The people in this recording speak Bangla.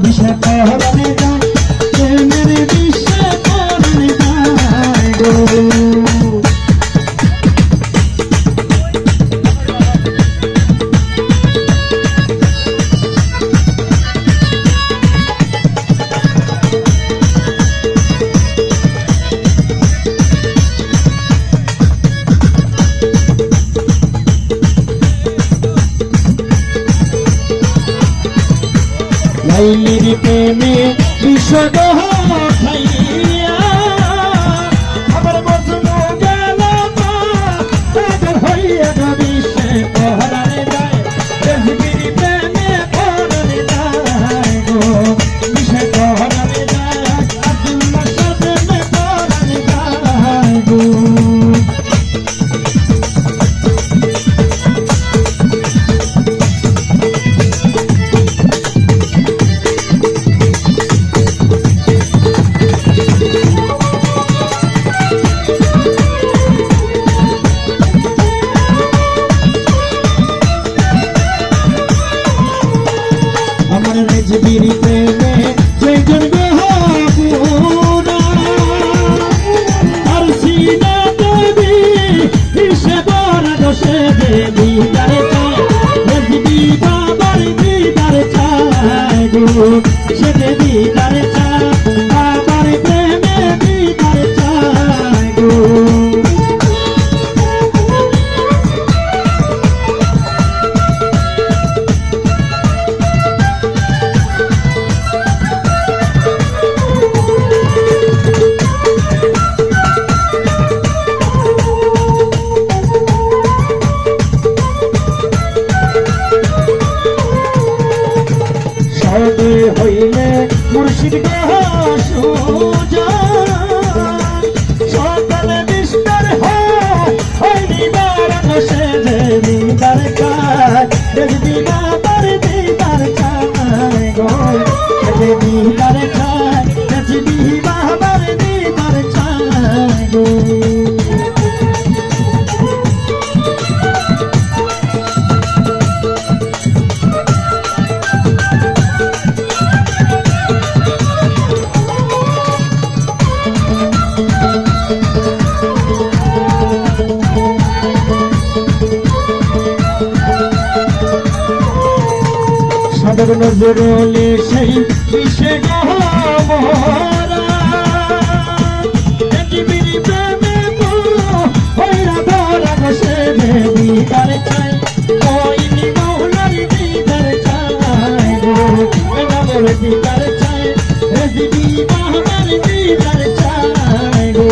বিষে পহরানে যায় প্রেমের বিষে পহরানে যায় গো লাইলির প্রেমে বিষদ খাইয়া আমার মজনু গেল পাগল হইয়া বিষে পহরানে যায় রেজবির প্রেমে পহরানে যায় গো বিষে পহরানে যায় আব্দুল্লাহ শাহ প্রেমে পহরানে যায় গো রেজবির প্রেমে যেজন বেহাপুরা আর সিনা দেবী হিসে বড় দোষে দেবী তারে চায় রেজবি বাবার দিদার চায় গো সে দেবী তারে চায় বাবার প্রেমে দিদার চায় গো হইলে মুর্শিদ সোজা সকালে বিস্তার হয়নি বারান সে দিদার চায় দেখবি বাবার দিদার চায় গো দিদার চায় দেখবি বাবার দিদার চায় গো সাদর নজরুলে সেই বিষে গহরা রেজবির প্রেমে হইরা ধরা বসে দেবী তার চায় কইনি মৌলার দিদার চায় গো বাবার দিদার চায় রেজবি বাবার দিদার চায় গো